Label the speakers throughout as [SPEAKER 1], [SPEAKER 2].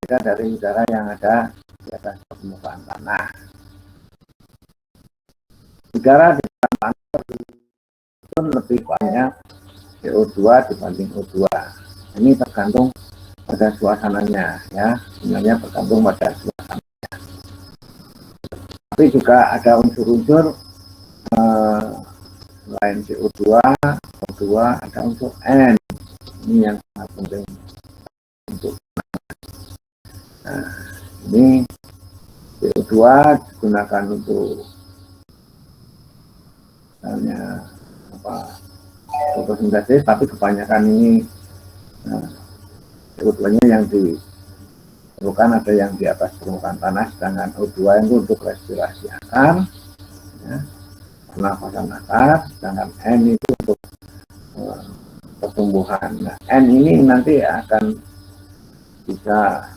[SPEAKER 1] berbeda dari udara yang ada di atas permukaan tanah. Udara di dalam tanah itu lebih banyak CO2 dibanding O2. Ini tergantung pada suasananya, ya. Sebenarnya tergantung pada suasananya. Tapi juga ada unsur-unsur selain CO2, O2, ada unsur N. Ini yang sangat penting untuk. Nah, ini CO2 digunakan untuk misalnya fotosintesis, tapi kebanyakan ini CO2-nya yang diperlukan ada yang di atas permukaan tanah, sedangkan O2 itu untuk respirasi akar, ya, pernafasan akar, sedangkan N itu untuk pertumbuhan. Nah, N ini nanti akan bisa,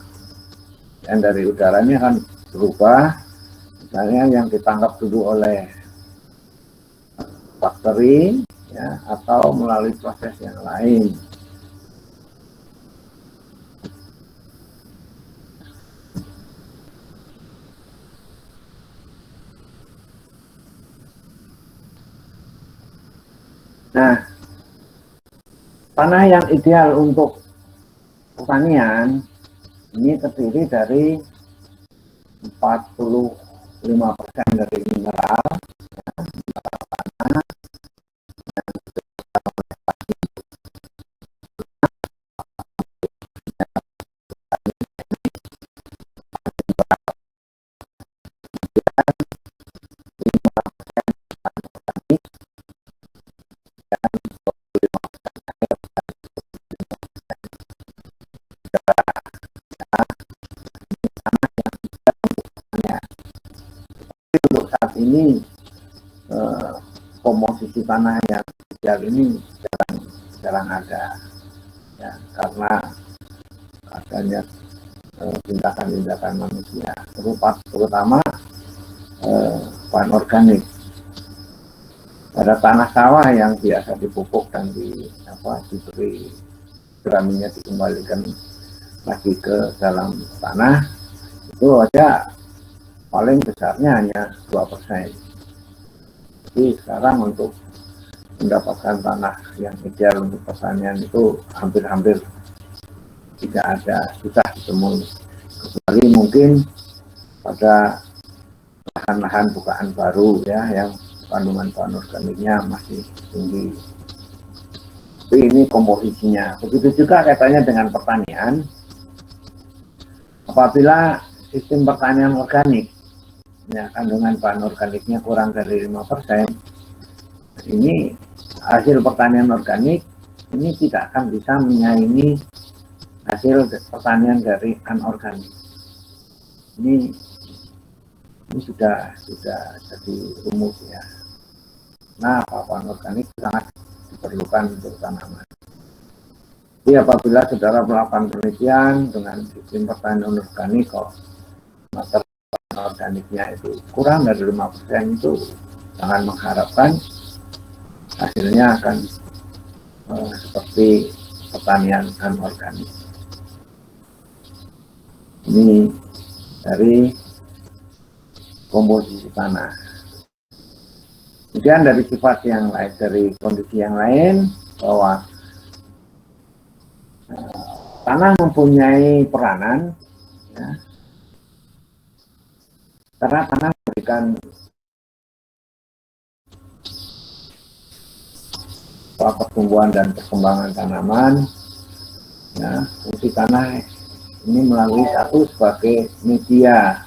[SPEAKER 1] N dari udara ini akan berubah, misalnya yang ditangkap dulu oleh bakteri, ya, atau melalui proses yang lain. Nah, tanah yang ideal untuk pertanian ini terdiri dari 45% dari mineral, ya, mineral tanah, untuk saat ini komposisi tanah yang ideal ini jarang ada, ya, karena adanya tindakan-tindakan manusia, terutama bahan organik pada tanah sawah yang biasa dipupuk dan diberi gramnya dikembalikan lagi ke dalam tanah, itu aja paling besarnya hanya 2%. Jadi sekarang untuk mendapatkan tanah yang ideal untuk pertanian itu hampir-hampir tidak ada, susah ditemui, kecuali mungkin pada lahan-lahan bukaan baru, ya, yang kandungan bahan organiknya masih tinggi. Tapi ini komposisinya. Begitu juga katanya dengan pertanian. Apabila sistem pertanian organik, ya, kandungan bahan organiknya kurang dari 5%, ini hasil pertanian organik ini tidak akan bisa menyaingi hasil pertanian dari anorganik. Ini sudah jadi rumus, ya. Nah, bahan organik sangat diperlukan untuk tanaman. Jadi apabila saudara melakukan penelitian dengan sistem pertanian organik, kok mater organiknya itu kurang dari 5%, itu jangan mengharapkan hasilnya akan seperti pertanian anorganik. Ini dari komposisi tanah. Kemudian dari sifat yang lain, dari kondisi yang lain, bahwa tanah mempunyai peranan, ya, karena tanah memberikan pertumbuhan dan perkembangan tanaman, ya. Fungsi tanah ini melalui satu sebagai media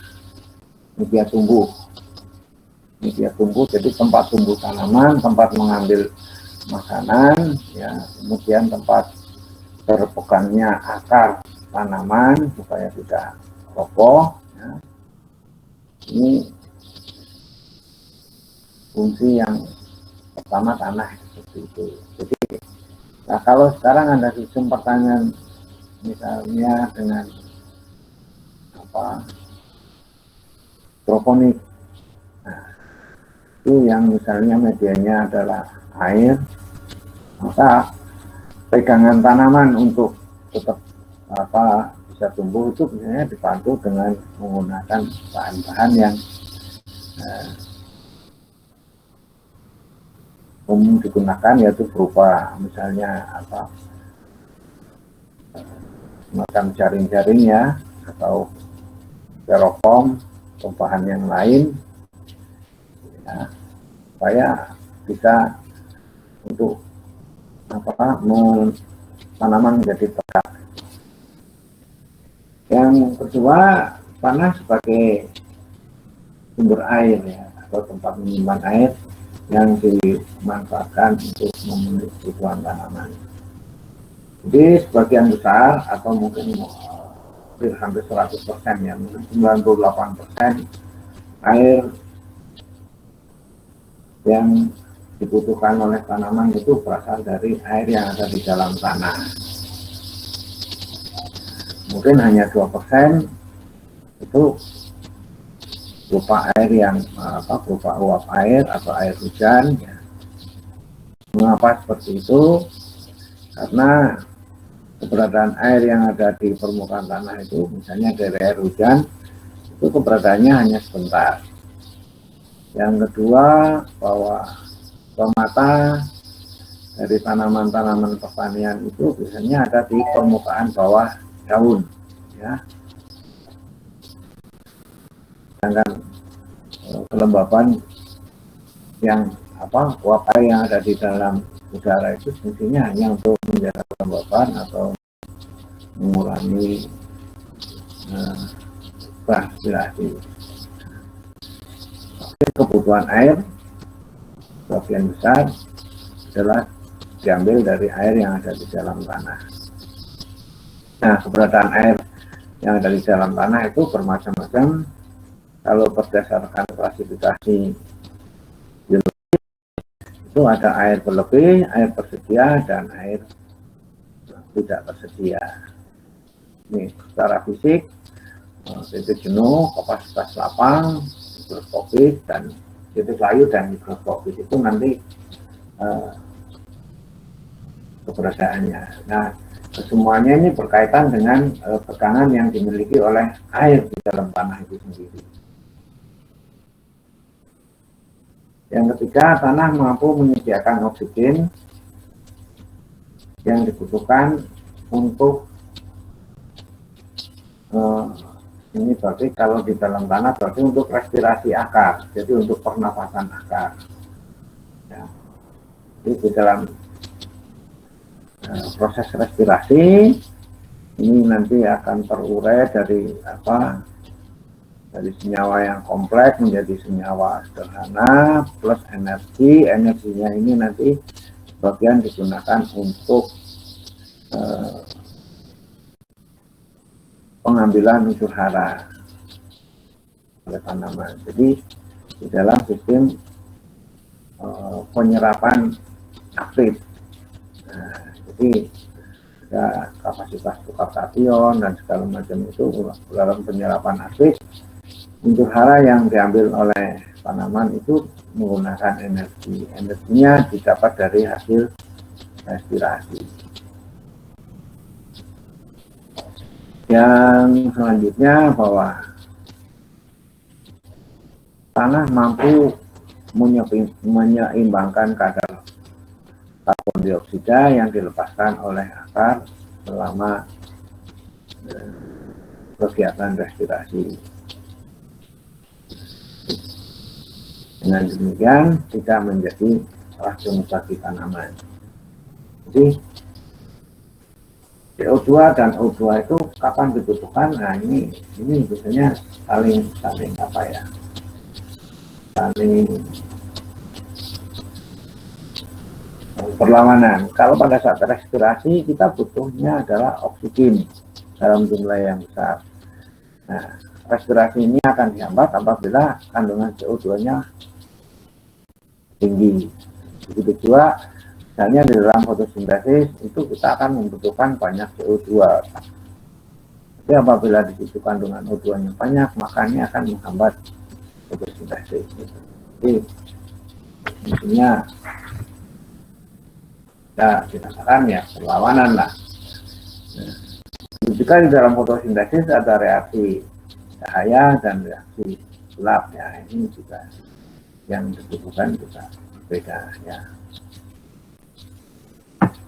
[SPEAKER 1] tumbuh, jadi tempat tumbuh tanaman, tempat mengambil makanan, ya, kemudian tempat berpegangnya akar tanaman supaya tidak roboh, ya. Ini fungsi yang pertama tanah seperti itu. Jadi, nah, kalau sekarang ada sistem pertanian misalnya dengan hidroponik, nah, itu yang misalnya medianya adalah air, maka pegangan tanaman untuk tetap bisa tumbuh itu biasanya dibantu dengan menggunakan bahan-bahan yang umum digunakan, yaitu berupa misalnya semacam jaring-jaring ya, atau styrofoam atau bahan yang lain ya, supaya bisa untuk tanaman menjadi tegak. Yang kedua, tanah sebagai sumber air ya, atau tempat menyimpan air yang dimanfaatkan untuk memenuhi kebutuhan tanaman. Jadi sebagian besar atau mungkin hampir 100% ya, mungkin 98% air yang dibutuhkan oleh tanaman itu berasal dari air yang ada di dalam tanah. Mungkin hanya 2% itu berupa air yang berupa uap air atau air hujan ya. Mengapa seperti itu? Karena keberadaan air yang ada di permukaan tanah itu, misalnya dari air hujan, itu keberadaannya hanya sebentar. Yang kedua, bahwa biomata dari tanaman-tanaman pertanian itu biasanya ada di permukaan bawah daun ya. Sedangkan kelembaban yang uap air yang ada di dalam udara itu fungsinya hanya untuk menjaga kelembaban atau mengurangi transpirasi. Kebutuhan air sebagian besar adalah diambil dari air yang ada di dalam tanah. Nah, keberadaan air yang ada di dalam tanah itu bermacam-macam. Kalau berdasarkan klasifikasi biologi itu ada air berlebih, air tersedia, dan air tidak tersedia. Ini secara fisik, titik jenuh, kapasitas lapang, mikroskopis, dan titik layu dan mikroskopis itu nanti keberadaannya. Nah, semuanya ini berkaitan dengan tekanan yang dimiliki oleh air di dalam tanah itu sendiri. Yang ketiga, tanah mampu menyediakan oksigen yang dibutuhkan untuk ini berarti kalau di dalam tanah berarti untuk respirasi akar, jadi untuk pernapasan akar. Ya. Jadi di dalam proses respirasi ini nanti akan terurai dari dari senyawa yang kompleks menjadi senyawa sederhana plus energinya ini nanti bagian digunakan untuk pengambilan unsur hara oleh tanaman. Jadi di dalam sistem penyerapan aktif. Nah, jadi ada kapasitas tukar kation dan segala macam itu dalam penyerapan aktif. Unsur hara yang diambil oleh tanaman itu menggunakan energi. Energinya didapat dari hasil respirasi. Yang selanjutnya bahwa tanah mampu menyeimbangkan kadar karbon dioksida yang dilepaskan oleh akar selama kegiatan respirasi. Dengan demikian tidak menjadi racun bagi tanaman. Jadi CO2 dan O2 itu kapan dibutuhkan? Nah, ini biasanya saling berlawanan. Kalau pada saat respirasi kita butuhnya adalah oksigen dalam jumlah yang besar. Nah, respirasi ini akan dihambat apabila kandungan CO2-nya tinggi. Begitu juga misalnya di dalam fotosintesis itu kita akan membutuhkan banyak CO2. Tapi apabila di situ kandungan O2-nya banyak, maka ini akan menghambat fotosintesis. Jadi intinya kita katakan ya perlawanan lah. Nah, Jika di dalam fotosintesis ada reaksi cahaya dan reaksi gelap, ya ini juga yang dibutuhkan juga berbeda ya.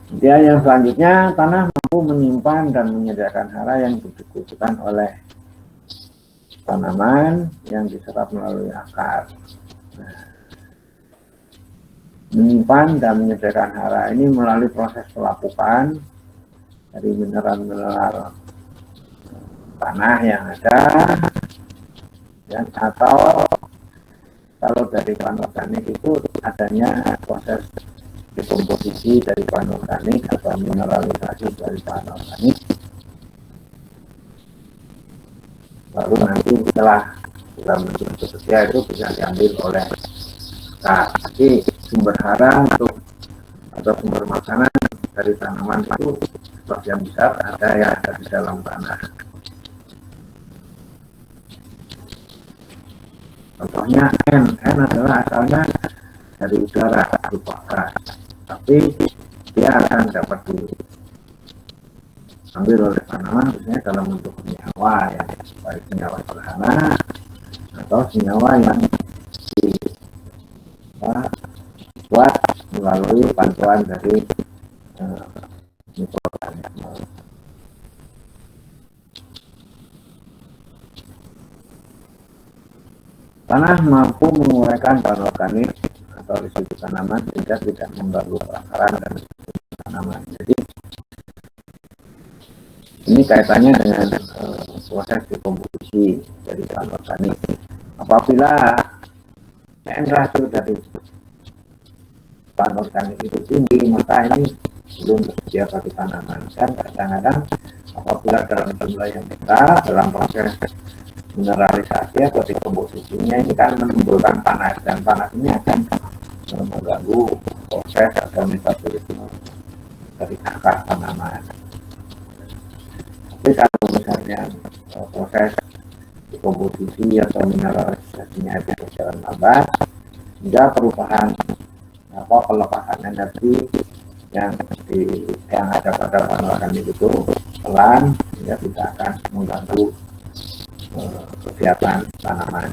[SPEAKER 1] Kemudian yang selanjutnya, tanah mampu menyimpan dan menyediakan hara yang dibutuhkan oleh tanaman yang diserap melalui akar. Nah, menyimpan dan menyediakan hara ini melalui proses pelapukan dari mineral-mineral tanah yang ada, dan atau kalau dari bahan organik itu adanya proses dekomposisi dari bahan organik atau mineralisasi dari bahan organik, lalu nanti setelah sudah menjadi bekerja itu bisa diambil oleh kita. Jadi sumber hara untuk atau sumber makanan dari tanaman itu sebagian besar ada yang ada di dalam tanah. Contohnya N adalah asalnya dari udara berupa gas, tapi dia akan dapat diambil oleh tanaman misalnya dalam bentuk senyawa, ya, baik senyawa sederhana atau senyawa yang dibuat melalui bantuan dari mikroorganisme. Tanah mampu menguraikan bahan organik atau residu tanaman sehingga tidak mengganggu perakaran dan tanaman. Jadi ini kaitannya dengan proses dekomposisi dari bahan organik. Apabila rasio dari bahan organik itu tinggi, maka ini belum bekerja bagi tanaman. Dan kadang-kadang apabila dalam jumlah yang besar dalam proses mineralisasi atau dekomposisinya ini kan menimbulkan panas, dan panas ini akan mengganggu proses atau metabolisme dari akar tanaman. Tapi kalau misalnya proses dekomposisi atau mineralisasinya itu berjalan lambat, hingga perubahan pelepasan energi yang ada pada bahan organik itu pelan, sehingga tidak akan mengganggu kegiatan tanaman.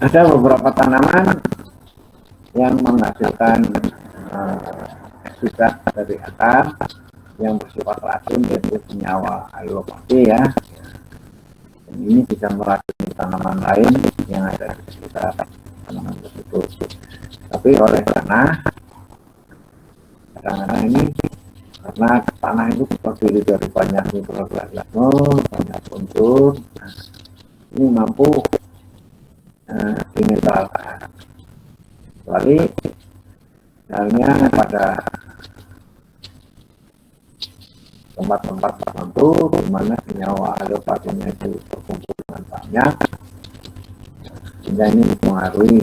[SPEAKER 1] Ada beberapa tanaman yang menghasilkan ekstrak dari akar yang bersifat racun, yaitu senyawa alopati, ya. Dan ini bisa meracuni tanaman lain yang ada di sekitar tanaman tersebut. Tapi oleh tanah, kadang-kadang ini karena tanah itu terdiri dari banyak mikroorganisme, banyak unsur, ini mampu dinetralkan. Kecuali misalnya pada tempat-tempat tertentu di mana senyawa alopatinya itu terkumpul dengan banyak, sehingga ini mempengaruhi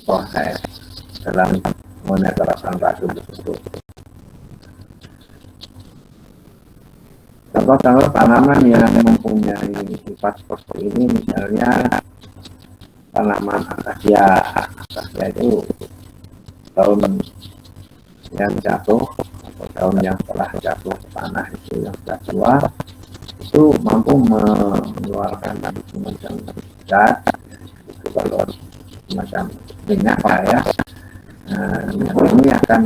[SPEAKER 1] proses dalam menetralkan racun tersebut. Contoh-contoh tanaman yang mempunyai sifat seperti ini, misalnya tanaman akasia. Akasia itu daun yang jatuh atau daun yang telah jatuh ke tanah itu yang sudah tua, itu mampu mengeluarkan semacam zat, itu kalau semacam minyak lah, ya. Ini akan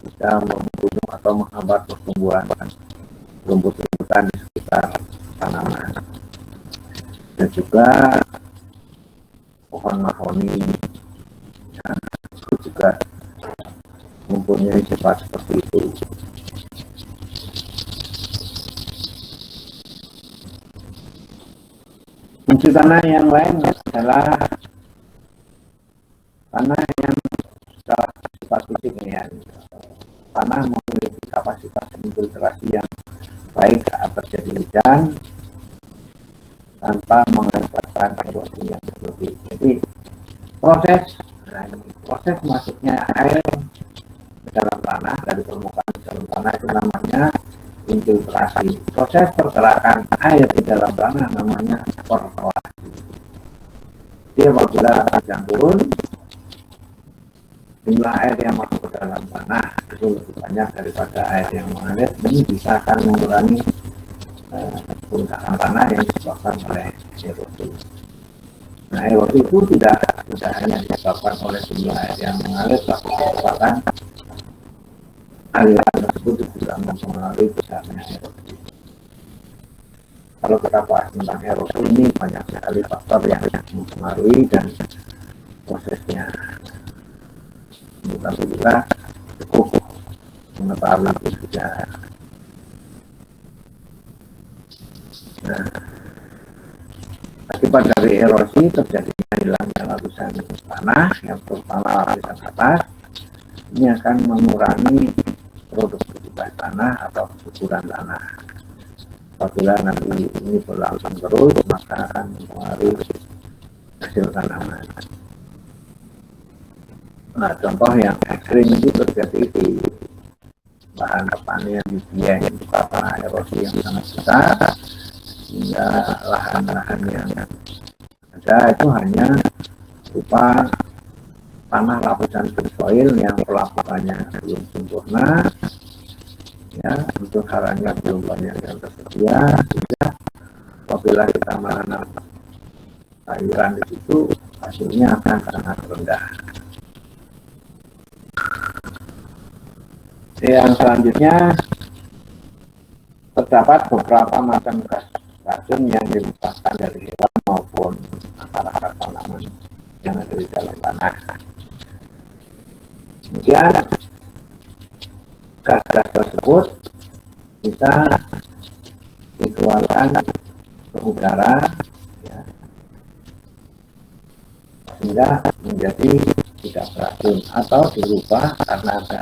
[SPEAKER 1] bisa membunuh atau menghambat pertumbuhan rumput-rumputan di sekitar tanaman. Dan juga pohon mahoni, ya, itu juga mempunyai sifat seperti itu. Fungsi tanah yang lain adalah tanah yang secara sifat fisiknya, tanah memiliki kapasitas infiltrasi yang baik saat terjadi hujan tanpa mengakibatkan erosi yang berlebih. Jadi proses masuknya air ke dalam tanah dari permukaan ke dalam tanah itu namanya infiltrasi. Proses pergerakan air di dalam tanah namanya perkolasi. Jadi apabila hujan turun, jumlah air yang masuk ke dalam tanah itu lebih banyak daripada air yang mengalir, ini bisa akan mengurangi kerusakan tanah yang disebabkan oleh erosi. Nah, erosi itu tidak hanya disebabkan oleh jumlah air yang mengalir, tapi disebabkan aliran tersebut juga mempengaruhi besarnya erosi. Kalau kita bahas tentang erosi ini banyak sekali faktor yang mempengaruhi dan prosesnya. Bukan juga cukup mengetahui itu saja. Nah, akibat dari erosi terjadinya hilangnya lapisan tanah yang terutama lapisan atas, ini akan mengurangi produktivitas tanah atau kesuburan tanah. Apabila nanti ini berlangsung terus, maka akan mempengaruhi hasil tanaman. Nah, contoh yang ekstrim itu terjadi di lahan pertanian di Dieng, karena erosi yang sangat besar, hingga lahan-lahan yang ada itu hanya berupa tanah lapisan subsoil yang pelapukannya belum sempurna, ya, untuk caranya belum banyak yang tersedia, sehingga apabila kita menanam sayuran di situ, hasilnya akan sangat rendah. Yang selanjutnya, terdapat beberapa macam gas racun yang dilepaskan dari hewan maupun masyarakat tanaman yang ada di dalam tanah. Kemudian gas-gas tersebut bisa dikeluarkan ke udara, ya, sehingga menjadi tidak beracun atau dirubah karena ada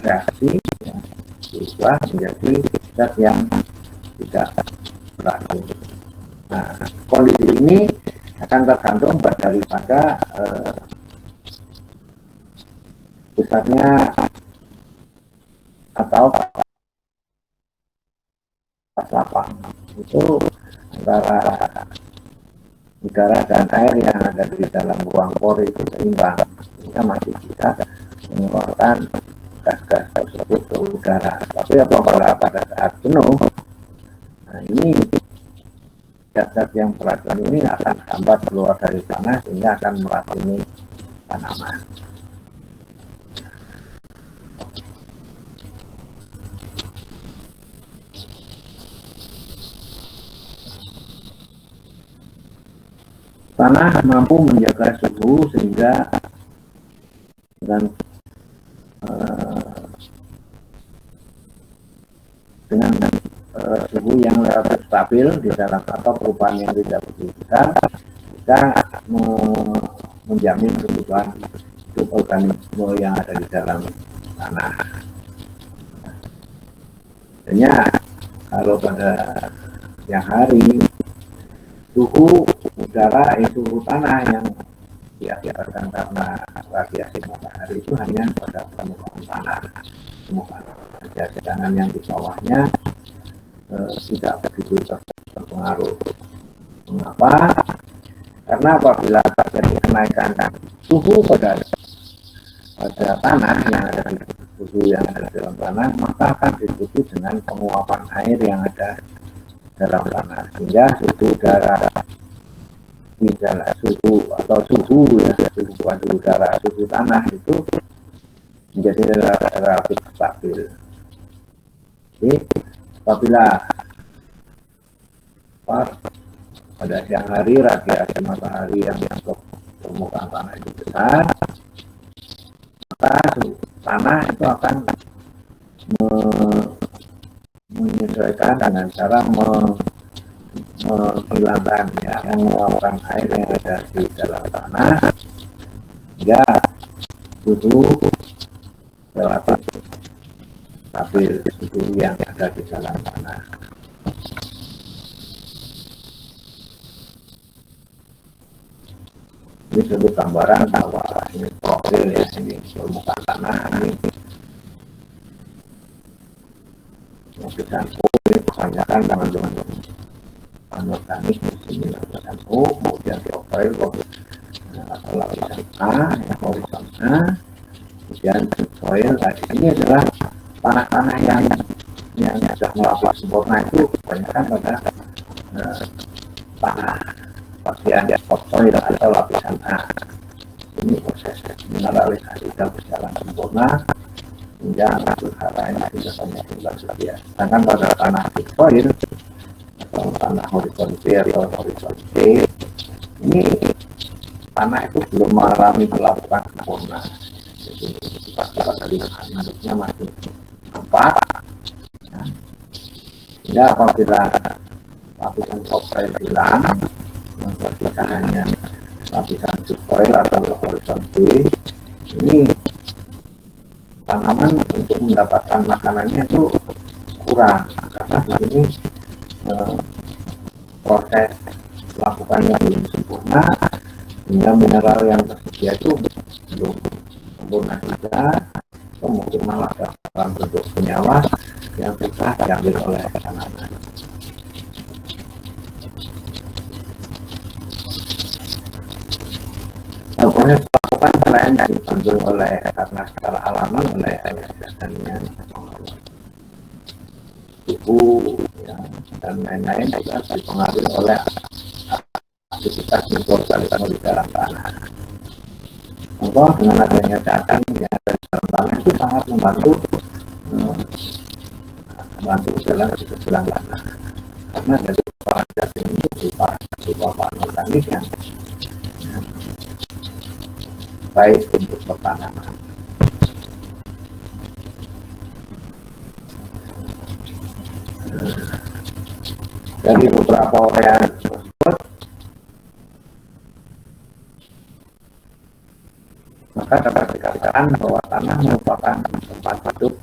[SPEAKER 1] reaksi, ya, berubah menjadi zat yang tidak beracun. Nah, kondisi ini akan tergantung daripada besarnya atau pas lapang itu antara udara dan air yang ada di dalam ruang pori itu seimbang, sehingga masih bisa mengeluarkan gas-gas tersebut ke udara. Tapi apabila pada saat penuh, nah ini gas-gas yang beracun ini akan hambat keluar dari tanah sehingga akan meracuni tanaman. Tanah mampu menjaga suhu sehingga dengan suhu yang relatif stabil di dalam atau perubahan yang tidak begitu besar, kita menjamin kebutuhan hidup organisme yang ada di dalam tanah. Hanya kalau pada siang hari suhu udara, suhu tanah yang diakibatkan karena radiasi matahari itu hanya pada permukaan tanah, sedangkan yang di bawahnya tidak begitu terpengaruh. Mengapa? Karena apabila terjadi kenaikan suhu pada tanah yang ada di suhu yang ada di dalam tanah, maka akan diikuti dengan penguapan air yang ada dalam tanah, sehingga suhu udara di dalam suhu atau suhu udara, suhu tanah itu menjadi relatif stabil. Jadi apabila pada siang hari radiasi matahari yang masuk permukaan tanah itu besar, maka tanah itu akan menyesuaikan dengan cara menghilangkan, ya, mengeluarkan air yang ada di dalam tanah, hingga suhu relatif stabil, suhu yang ada di dalam tanah. Ini suatu gambaran bahwa ini profil, ya, ini permukaan tanah, ini lapisan ini kebanyakan mengandung anorganik ini lapisan O, kemudian soil atau lapisan A, horizon A, kemudian soil. Ini adalah tanah-tanah yang sudah melapis sempurna itu kebanyakan pada tanah bagian topsoil atau lapisan A. Ini proses mineralisasi sudah berjalan sempurna hingga udaranya sudah banyak bersedia. Sedangkan pada tanah subsoil atau tanah horizon B atau horizon C, ini tanah itu belum mengalami pelapukan sempurna. Jadi pasti bentuknya masih empat. Hingga apabila lapisan topsoil hilang, kita hanya lapisan subsoil atau horizon B, ini tanaman untuk mendapatkan makanannya itu kurang karena ini proses lakukannya belum sempurna, hingga mineral yang tersedia itu belum sempurna juga, mungkin malah dalam bentuk senyawa yang susah diambil oleh tanaman. Proses lakukan selain dibantu oleh karena secara alaman oleh dan suhu ya, dan lain-lain juga dipengaruhi oleh aktivitas mikroorganisme di dalam tanah. Contoh dengan adanya cacing yang ada di dalam tanah itu sangat membantu dalam kesusulan tanah, karena dari para cacing itu berupa bahan organik yang baik untuk pertanaman. Dari beberapa uraian tersebut, maka dapat dikatakan bahwa tanah merupakan tempat hidup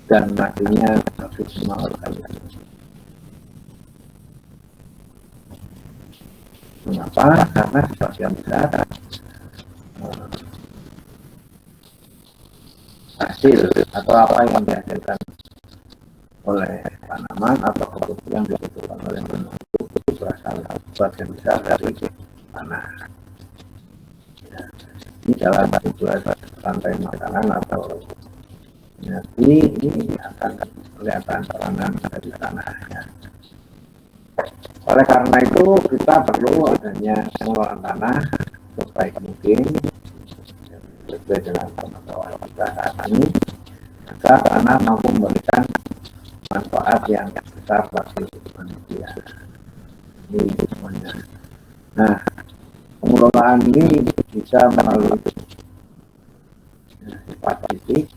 [SPEAKER 1] dan matinya semua organisme. Mengapa? Karena sebagian besar hasil atau apa yang dihasilkan oleh tanaman atau produk yang dibutuhkan oleh manusia itu berasal sebagian besar dari tanah. Ya, ini dalam sebuah rantai makanan atau energi ini akan kelihatan peranan dari tanah. Ya. Oleh karena itu kita perlu adanya pengelolaan tanah sebaik mungkin sesuai dengan pengetahuan kita saat ini, agar tanah mampu memberikan manfaat yang besar bagi manusia. Ini semuanya. Nah, pengelolaan ini bisa melalui sifat fisik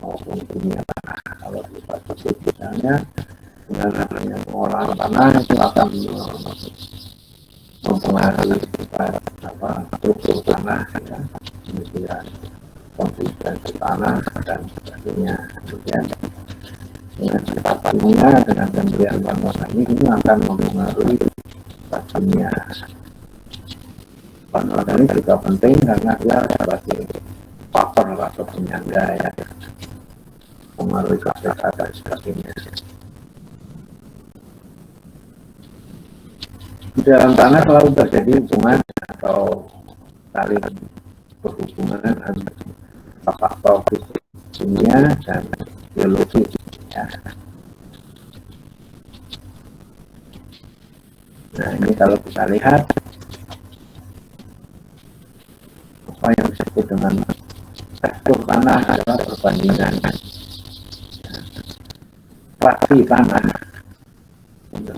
[SPEAKER 1] maupun kimia tanah. Kalau sifat fisik misalnya dengan adanya pengolahan tanah itu akan mempengaruhi struktur tanah, ya, kemudian konsistensi tanah dan sebagainya. Kemudian dengan sifat kimia dengan pemberian bahan organik ini akan mempengaruhi sifat kimia. Bahan organik juga penting karena dia sebagai faktor atau penyangga ya, mempengaruhi KPK dan sebagainya. Di dalam tanah selalu terjadi hubungan atau saling berhubungan antara faktor kimia dan biologi. Ya. Nah, ini kalau kita lihat apa yang disebut dengan tekstur tanah adalah perbandingan fraksi tanah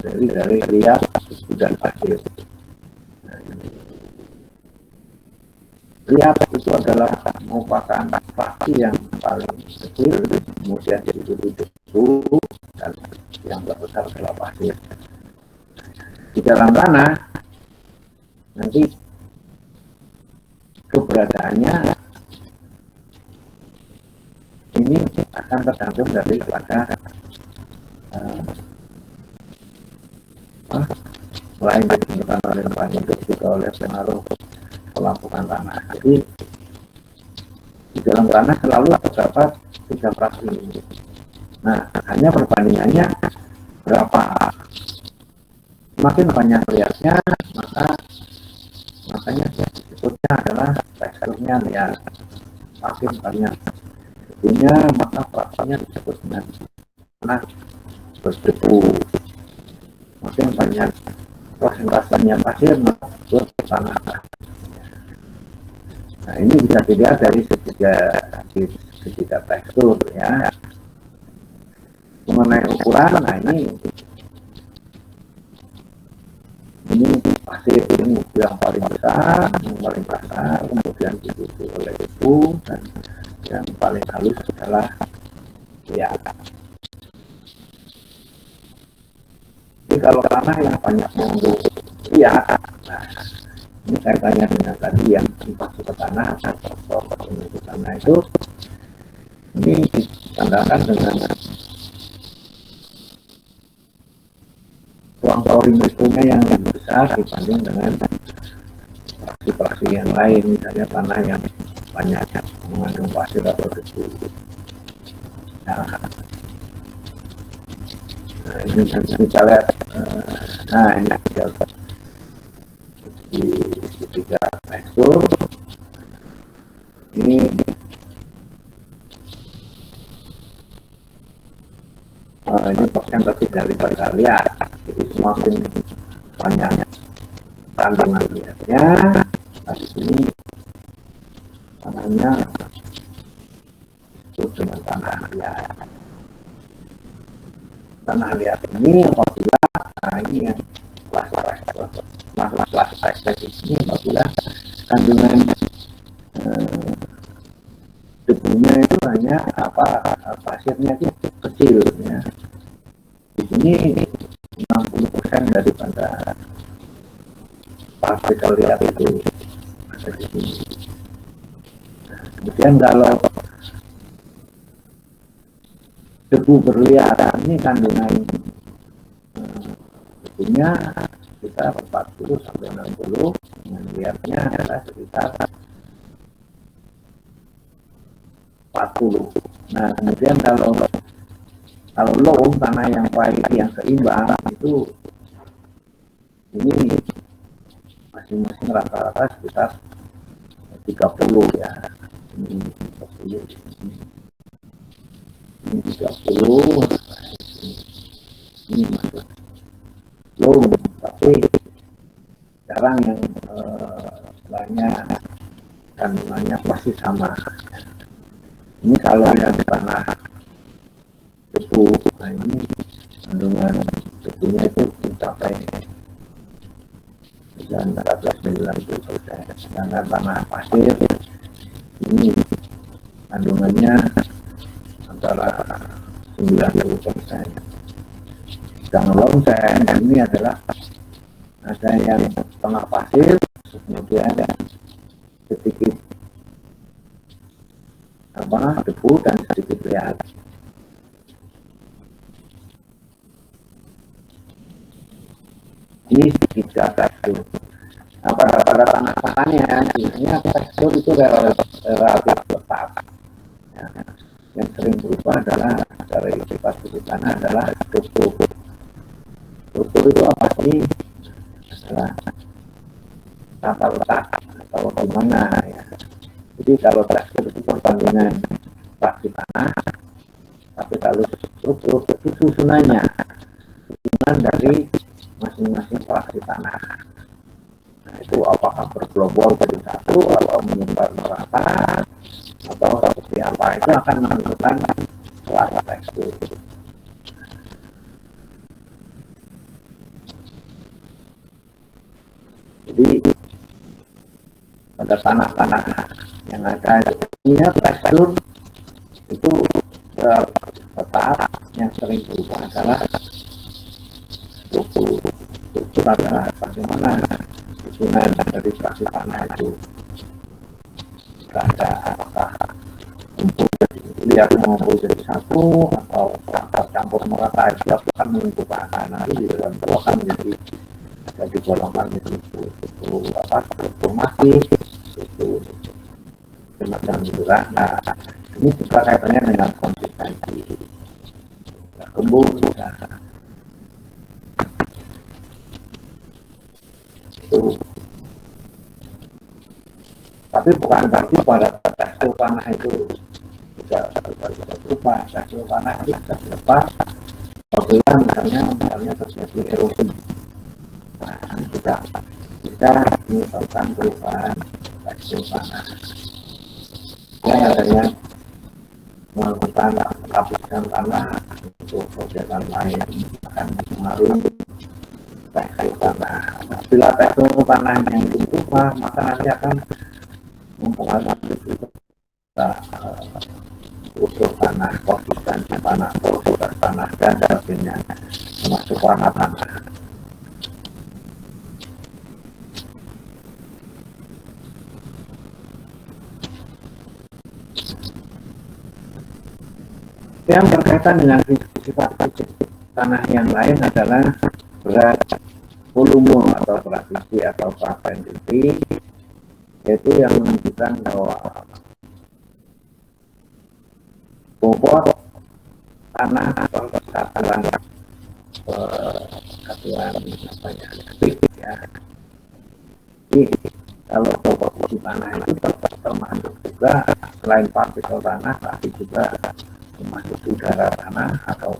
[SPEAKER 1] terdiri dari liat, susu dan pasir. Nah, liat itu adalah merupakan fraksi yang paling kecil, kemudian diikuti susu dan yang terbesar adalah pasir. Di dalam tanah nanti keberadaannya ini akan tergantung dari pada selain ditentukan oleh bahan hidup juga oleh pengaruh pelapukan tanah. Jadi di dalam tanah selalu terdapat 3 fraksi ini. Nah, hanya perbandingannya berapa Semakin banyak lihatnya, makanya disebutnya adalah teksturnya lihat. Semakin banyak debunya, maka fraksinya disebut dengan tanah berdebu. Makin banyak persentasenya pasir masuk ke tanah. Nah, ini bisa dilihat dari segi tekstur ya. Mengenai ukuran, nah ini pasir yang paling besar, kemudian disusul oleh debu, dan yang paling halus adalah liat. Jadi kalau tanah yang banyak mengandung liat, nah ini kaitannya dengan tadi yang masuk ke tanah atau ke tanah itu, ini ditandakan dengan ruang koordinasinya yang lebih besar dibanding dengan fraksi-fraksi yang lain, misalnya tanah yang banyak mengandung pasir atau debu. Nah, ini kita lihat, nah ini di tiga tekstur ini persentase dari kita lihat. Jadi semakin banyak kandungan liatnya, di sini tanahnya itu dengan tanah liat. Tanah liat ini apabila, nah ini yang masalah tekstur ini apabila kandungan debunya itu hanya pasirnya itu kecil ya. Di sini 60% daripada partikel liat itu ada di sini. Kemudian kalau debu berliat, ini kandungan debunya sekitar 40-60, dengan liatnya adalah sekitar 40. Nah, kemudian kalau loam, tanah yang pahit yang seimbang itu, ini masing-masing rata-rata sekitar 30 ya. Ini 30, ini 30, ini masuk loam, tapi sekarang yang banyak kandungannya pasti sama. Ini kalau yang tanah debu, nah ini kandungan debunya itu mencapai 90%. Sedangkan tanah pasir ini kandungannya antara 90%. Sedangkan longseng ini adalah ada yang tanah pasir, kemudian ada sedikit debu dan sedikit liat. Ini tiga tekstur. Pada tanah-tanahnya, sebenarnya tekstur itu relatif tetap. Ya, yang sering berubah adalah dari sifat tanah adalah struktur. Struktur itu apa sih? Adalah tata letak atau gimana ya. Jadi kalau tekstur itu perbandingan fraksi tanah, tapi kalau struktur itu susunan dari masing-masing fraksi tanah. Nah, itu apakah bergelombol jadi satu atau menyebar merata atau seperti apa, itu akan menentukan kelas tekstur. Jadi pada tanah-tanah yang ada ini tekstur itu tetap, yang sering berubah adalah struktur adalah bagaimana susunan dari fraksi tanah itu berada, apakah lihat mengumpul jadi satu atau campur merata, itu akan menentukan. Nanti di dalam itu akan menjadi digolongkan menjadi struktur masif, struktur semacam itulah. Nah, ini juga kaitannya dengan konsistensi kebun. Tapi bukan berarti pada tekstur tanah itu tidak berubah. Tekstur tanah itu bisa berubah apabila misalnya terjadi erosi. Nah, kita menyebabkan perubahan tekstur tanah. Ya, adanya melakukan lapisan tanah untuk prosesan lain akan mempengaruhi tekstur tanah. Bila tekstur tanah yang berubah, maka nanti akan mempengaruhi unsur tanah, konsistensi tanah, kualitas tanah, dan sebagainya, termasuk warna tanah. Yang berkaitan dengan sifat tanah yang lain adalah berat, volume atau presisi atau frekuensi, yaitu yang menunjukkan bahwa bobot tanah atau kesatuan ya. Jadi kalau bobot tanah itu termasuk juga selain partikel tanah, tapi juga termasuk udara tanah atau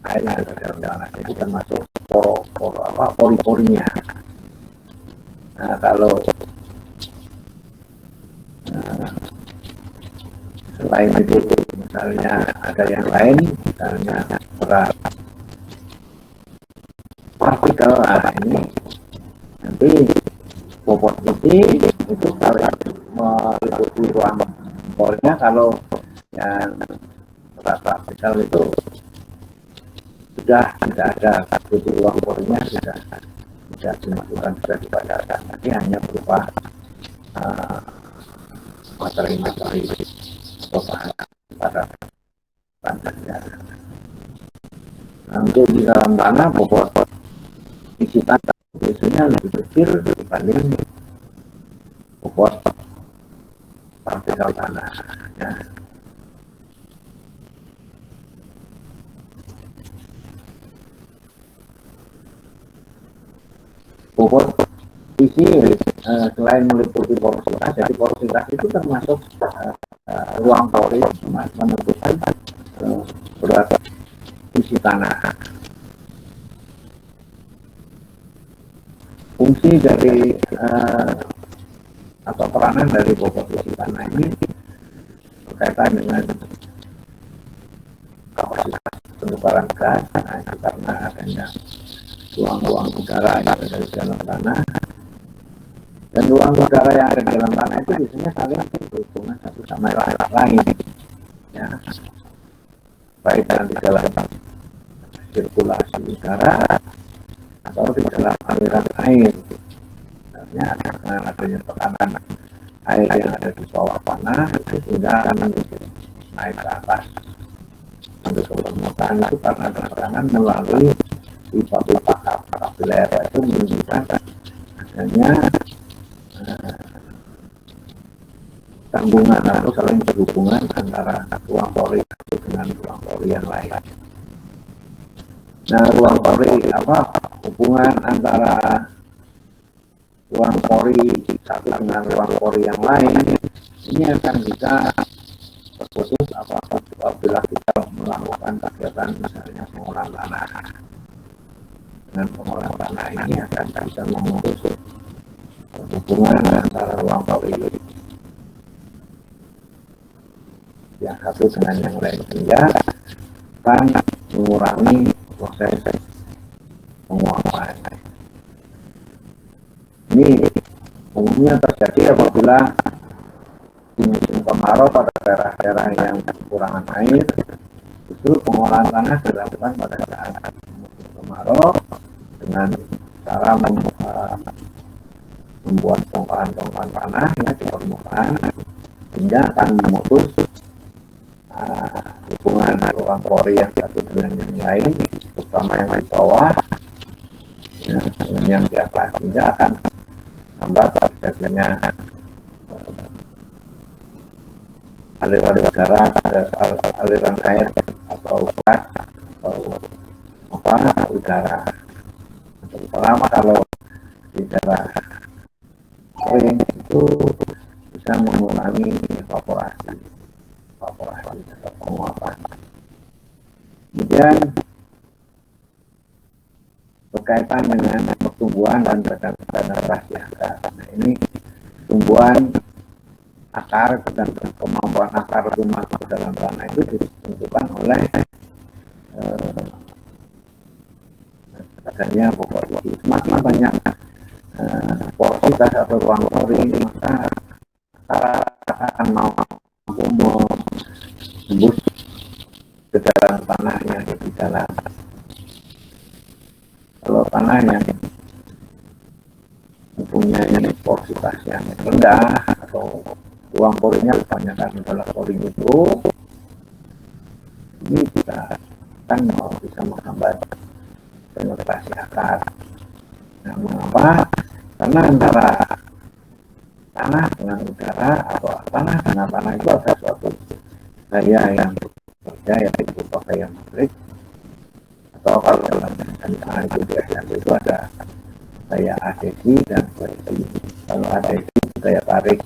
[SPEAKER 1] air yang ada dalam tanah, itu termasuk pori-porinya. Nah, kalau selain itu misalnya ada yang lain, misalnya berat partikel, ini nanti bobot itu kalau meliputi ruang porinya, kalau yang berat partikel itu sudah tidak ada di ruang porinya, sudah dimasukkan, sudah dibacakan, nanti hanya berupa materi-materi atau bahan pada tanahnya. Nah, untuk di dalam tanah bobot isi tanah biasanya lebih kecil dibanding bobot partikel tanah. Ya. Bobot isi selain meliputi porositas, jadi porositas itu termasuk ruang pori menentukan berat isi tanah. Fungsi dari atau peranan dari bobot isi tanah ini berkaitan dengan kapasitas penyebaran gas, karena adanya ruang-ruang udara yang ada di dalam tanah, dan ruang udara yang ada di dalam tanah itu biasanya saling berhubungan satu sama lain, ya, baik di dalam sirkulasi udara atau di dalam aliran air. Sebenarnya dengan adanya tekanan air yang ada di bawah tanah itu sudah akan naik ke atas sampai ke permukaan, itu karena tekanan melalui pipa-pipa kapiler, itu menunjukkan adanya sambungan atau saling berhubungan antara ruang pori dengan ruang pori yang lain. Nah, ruang pori hubungan antara ruang pori satu dengan ruang pori yang lain ini akan bisa terputus apabila kita melakukan kegiatan misalnya pengolahan tanah. Dengan pengolahan tanah ini akan bisa memutus hubungan antara ruang pori yang satu dengan yang lain, sehingga akan mengurangi proses penguapan. Ini umumnya terjadi apabila di musim kemarau pada daerah-daerah yang kekurangan air, justru pengolahan tanah dilakukan pada saat musim kemarau dengan cara membuat tongkahan-tongkahan tanah ya, di permukaan, sehingga akan memutus hubungan ruang pori yang satu dengan yang lain, terutama yang di bawah ya, dengan yang di atas, sehingga akan hambat terjadinya aliran udara, aliran air atau gas atau udara. Terutama kalau di daerah kering itu bisa mengurangi evaporasi atau penguapan. Kemudian berkaitan dengan pertumbuhan dan regenerasi akar. Nah, ini tumbuhan akar dan kemampuan akar itu masuk ke dalam tanah itu ditentukan oleh adanya pokok porsi. Semakin banyak porsi atau ruang pori, maka akar akan mampu menembus ke dalam tanah yang di dalam. Kalau tanah yang mempunyai porsitas yang rendah atau ruang porinya kebanyakan adalah pori mikro, ini kita kan bisa menghambat penetrasi akar. Nah, mengapa? Karena antara tanah dengan udara atau tanah dengan tanah itu ada suatu gaya yang berbeda, yaitu gaya matrik, atau kalau dalam tanah itu biasanya itu ada gaya adhesi dan kohesi. Kalau adhesi gaya tarik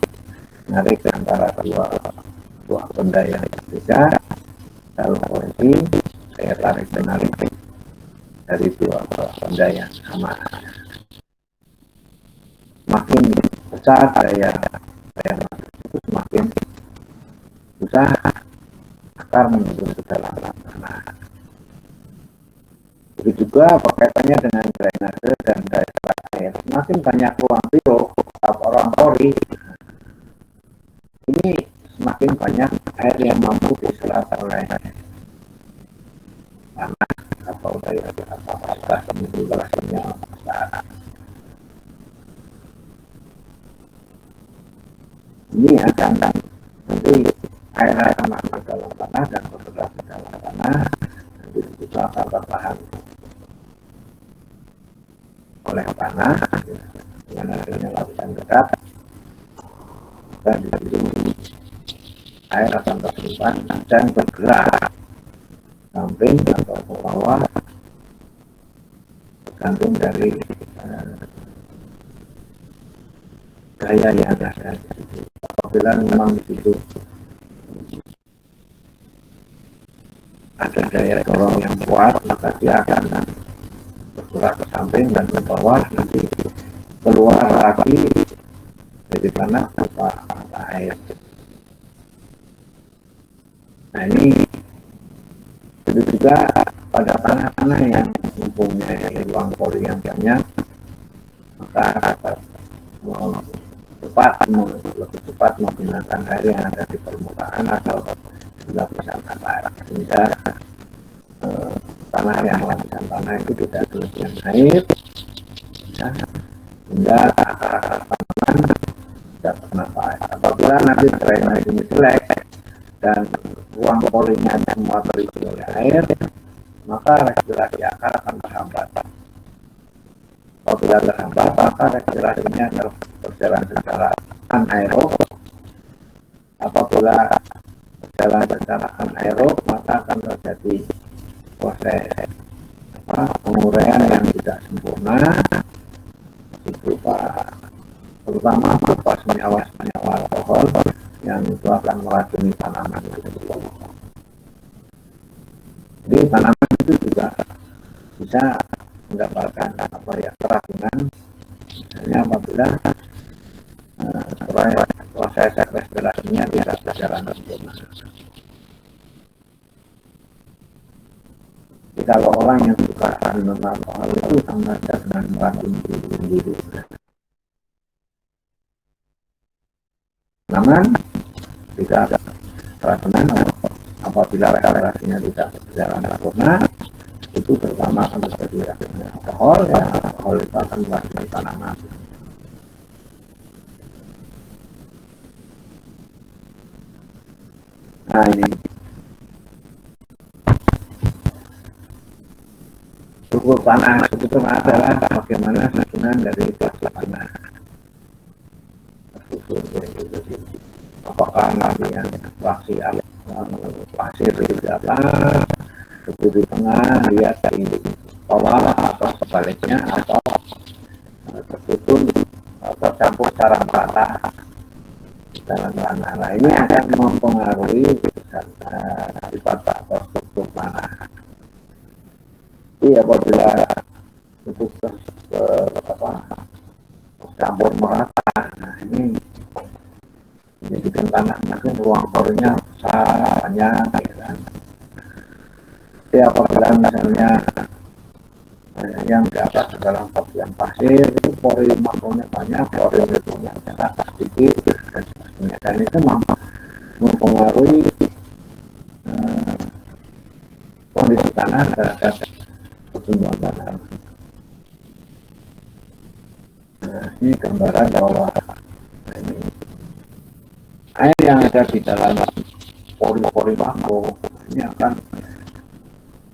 [SPEAKER 1] menarik antara dua benda yang berbeda. Kalau kohesi gaya tarik menarik dari dua benda yang sama. Semakin besar gaya matrik itu, semakin susah akar menembus ke dalam tanah. Begitu juga berkaitannya dengan drainase dan daya serap air. Semakin banyak ruang piro atau ruang pori, ini semakin banyak air yang mampu diserap oleh tanah atau daya kapasitas sirkulasinya besar. Ini akan nanti air akan masuk ke dalam tanah dan bergerak ke dalam tanah, nanti bisa akan bertahan oleh tanah dengan adanya lapisan dekat, dan di situ air akan tersimpan dan bergerak samping atau ke bawah, tergantung dari gaya yang ada di situ. Apabila memang di situ ada daya dorong yang kuat, maka dia akan bergerak ke samping dan ke bawah, nanti keluar lagi dari tanah tanpa mata air. Nah, ini itu juga pada tanah-tanah yang mempunyai ruang pori yang banyak, maka dapat lebih cepat menggunakan air yang ada di permukaan atau di lapisan atas, sehingga tanah yang lapisan tanah itu tidak kelebihan air, ya, sehingga akar-akar tanaman tidak bermanfaat. Apabila nanti drainase ini jelek dan ruang porinya semua terisi oleh air, maka respirasi akar akan terhambat. Apabila terhambat, maka respirasinya berjalan secara anaerob. Apabila berjalan secara anaerob, maka akan terjadi proses penguraian yang tidak sempurna, terutama berupa senyawa alkohol yang itu akan meracuni tanaman itu. Jadi tanaman itu juga bisa mendapatkan keracunan, misalnya apabila proses respirasinya tidak berjalan sempurna. Jadi kalau orang yang suka minum alkohol itu sama saja dengan meracuni diri sendiri. Tanaman tidak ada keracunan apabila respirasinya tidak berjalan sempurna, itu terutama akan terjadi reaksinya alkohol, ya alkohol itu akan meracuni tanaman. Nah, ini struktur tanah itu adalah bagaimana susunan dari struktur tanah. Apakah nanti yang pasir di atas, struktur di tengah, lihat di bawah, atau sebaliknya, atau tersusun tercampur secara merata. dalam tanah. Nah, ini akan mempengaruhi sifat struktur tanah. Jadi apabila itu campur merata, nah ini menjadikan tanah makin ruang kornya besar, banyak, ya kan. Jadi apabila misalnya yang di atas adalah bagian pasir, itu pori makronya banyak, pori mikronya sedikit, dan sebagainya. Dan itu mempengaruhi kondisi tanah terhadap pertumbuhan tanah. Nah, ini gambaran bahwa air yang ada di dalam pori-pori makro ini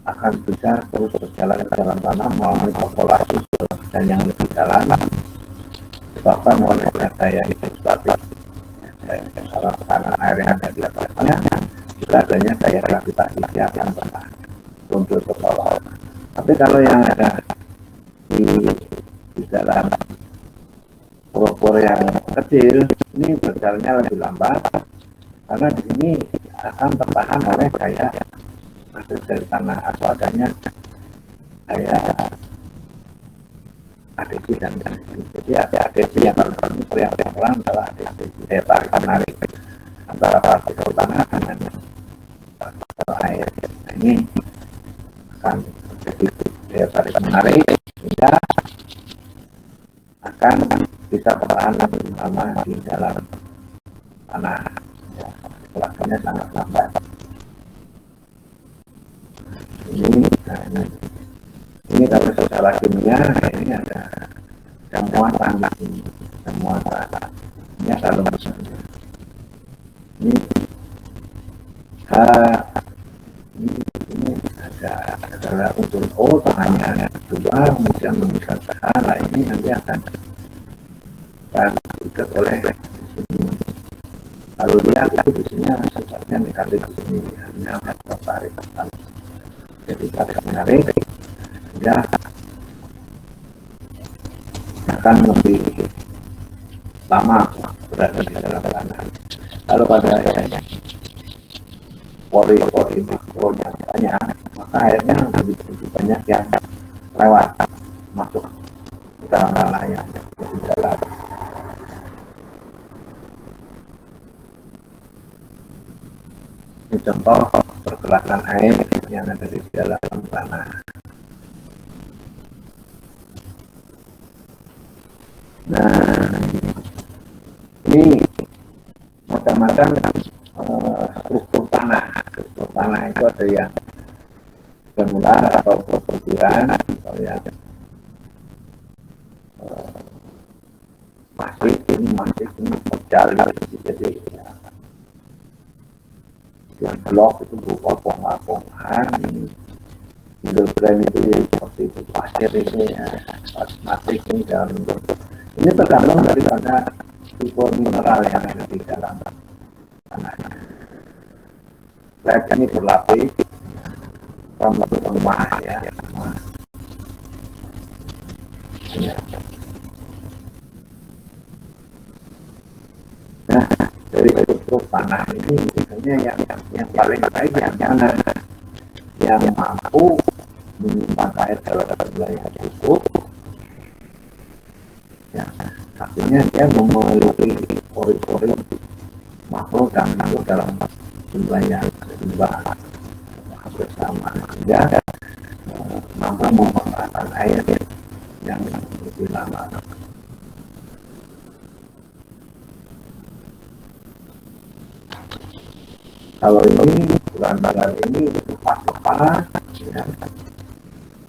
[SPEAKER 1] akan bisa terus berjalan ke dalam tanah melalui populasi dan yang lebih dalam disebabkan oleh daya hidrostatik. Kalau tanah air yang ada di atasnya juga adanya daya gravitasi yang tanah untuk ke bawah. Tapi kalau yang ada di dalam pori-pori yang kecil ini berjalannya lebih lambat karena di sini akan tertahan oleh daya dari tanah atau adanya daya adesi dan jadi ada adesi yang pelan adalah adesi daya tarik menarik antara partikel tanah dengan air. Nah, ini akan jadi daya tarik menarik sehingga akan bisa bertahan lebih lama di dalam tanah. Ya, pergerakannya sangat lambat. Ini kalau secara kimia ini ada muatan ini kalau misalnya ini ini adalah unsur O, tangannya dua, kemudian memisahkan nah ini nanti akan diikat oleh kalau lihat itu di sini sifatnya negatif di sini hanya tertarik jadi tarik menarik ya akan lebih lama berada di dalam tanah. Kalau pada pori-pori mikronya banyak, maka airnya lebih banyak yang lewat masuk ke dalam tanah yang lebih dalam. Ini contoh pergerakan air yang ada di dalam tanah. Nah, ini macam-macam struktur tanah. Struktur tanah itu ada yang granular atau perbukiran, atau yang masif ini berjalan jadi yang blok itu berupa ponga-pongaan hidrogen itu ya seperti itu pasir ini ya masif ini dalam bentuk ini tergantung daripada tipe mineral yang ada di dalam tanahnya. Lab ini berlapis membentuk emas ya. Nah, dari struktur tanah ini sebenarnya yang paling baik yang mana? Yang mampu menyimpan air dalam jumlah yang cukup. Ya, artinya dia memenuhi pori-pori makro dan mikro dalam jumlah yang hampir sama sehingga mampu memanfaatkan air yang lebih lama. Kalau ini bulan-bulan ini pas ya,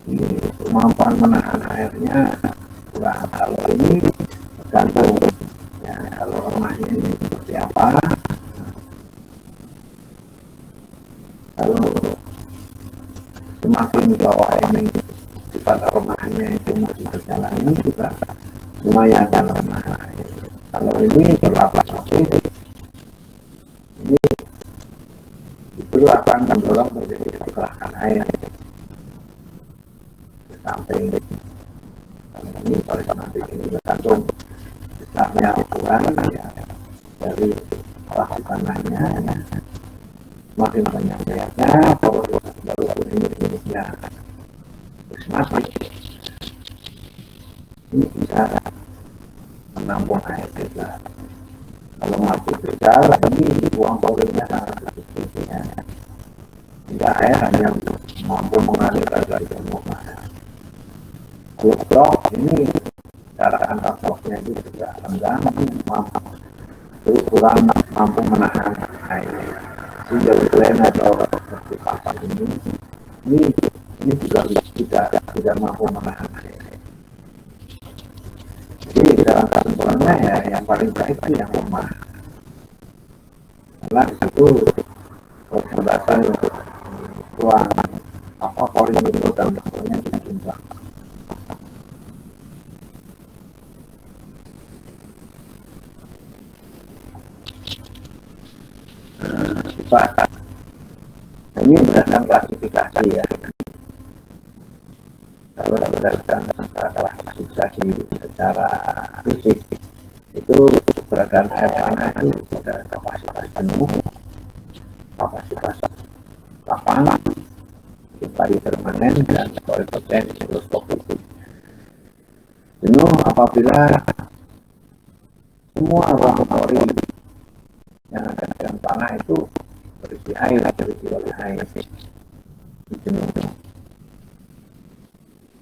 [SPEAKER 1] ini kemampuan menahan airnya kurang. Kalau ini tergantung ya kalau rumahnya ini seperti apa. Kalau semakin bawah ini sifat rumahnya itu masih berjalan ini juga lumayan dalam air. Kalau ini berlapis-lapis ini itu akan mendorong menjadi pergerakan air ke samping. Ini oleh nanti ini bergantung besarnya ukuran ya dari lahan tanahnya, ya. Semakin banyak lihatnya, baru Indonesia semakin ini bisa menampung air juga. Kalau mati besar, ini uang polanya sangat sedikit, ya. Tidak air hanya mampu mengalir dari semua. Kalau blok ini cara angkat bloknya itu juga rendah, mampu kurang mampu menahan air. Sehingga lain atau pasar ini juga tidak mampu menahan air. Jadi dalam kesimpulannya ya yang paling baik itu yang lemah. Karena itu perdasar untuk ruang koridor dan bentuknya dijumlah. Pak, ini berdasarkan klasifikasi, ya. Kalau berdasarkan klasifikasi secara fisik itu beradaan air tanah itu pada kapasitas penuh, kapasitas lapangan, pari permanen dan koefisien mikroskopik. Jenuh apabila semua ruang pori yang ada di dalam tanah itu berisi air, terisi oleh air. Jenuh.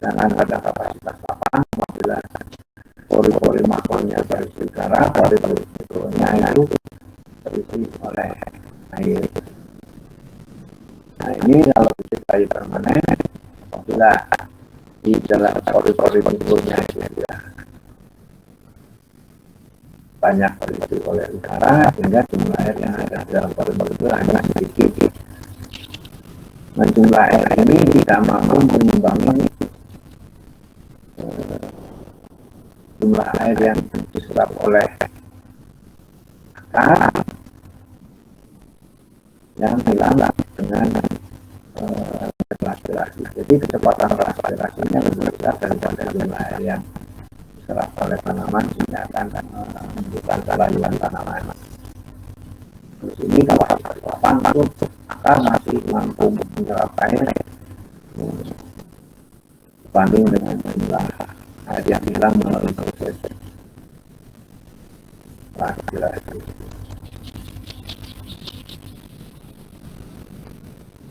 [SPEAKER 1] Jangan ada kapasitas lapangan apabila pori-pori makronya terisi udara, pori-pori mikronya itu terisi oleh air. Nah ini kalau diciptai permanen, apabila di dalam pori-pori mikronya itu ya banyak terisi oleh udara, sehingga jumlah air yang ada di dalam pori-pori itu hanya sedikit. Nah, jumlah air ini tidak mampu mengimbangi jumlah air yang diserap oleh akar yang hilang dengan transpirasi. Jadi kecepatan transpirasinya lebih besar daripada jumlah air yang diserap oleh tanaman, sehingga akan menimbulkan kelayuan tanaman. Terus ini kalau lapangan itu akar masih mampu menyerap air dibanding dengan jumlah air yang hilang melalui proses transpirasi.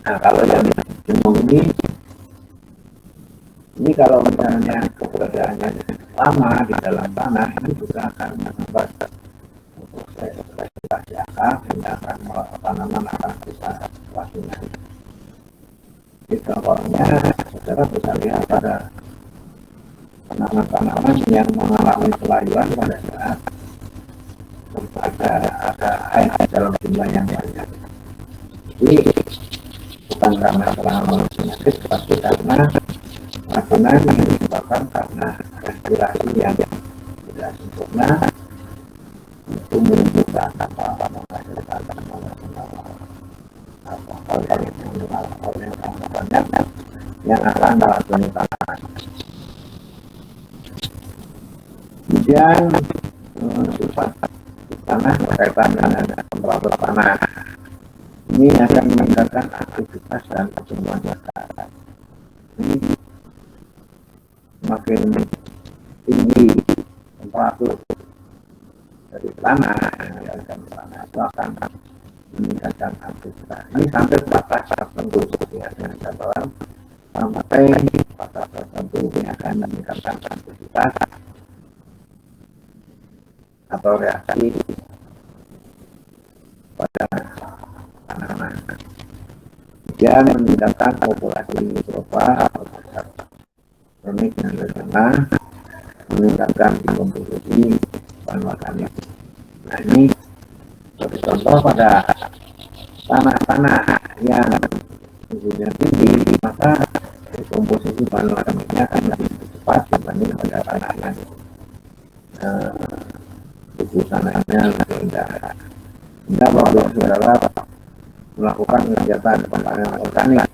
[SPEAKER 1] Nah kalau yang jenuh ini kalau misalnya keberadaannya lama di dalam tanah, ini juga akan menambah proses transpirasi akar, sehingga akan tanaman akan bisa lakinya. Jadi contohnya saudara bisa lihat pada tanaman-tanaman yang mengalami kelayuan pada saat ada air dalam jumlah yang banyak. Jadi bukan karena tanaman penyakit, tapi karena keracunan yang disebabkan karena respirasi yang tidak sempurna itu menimbulkan apa menghasilkan alkohol yang sangat banyak yang akan meracuni tanaman. Kemudian sifat tanah berkaitan dengan temperatur tanah ini akan meningkatkan aktivitas dan pertumbuhan masyarakat. Ini semakin tinggi temperatur dari tanah itu akan meningkatkan aktivitas. Ini sampai batas tertentu, ya, dengan catatan sampai batas tertentu ini akan meningkatkan aktivitas atau reaksi pada tanaman. Kemudian meningkatkan populasi mikroba atau zat kronik yang terkena, meningkatkan komposisi bahan organik. Nah ini sebagai contoh pada tanah-tanah yang suhunya tinggi, maka komposisi bahan organiknya akan lebih cepat dibanding pada tanah yang suhu tanahnya lebih rendah. Sehingga kalau saudara melakukan kegiatan pembangunan organik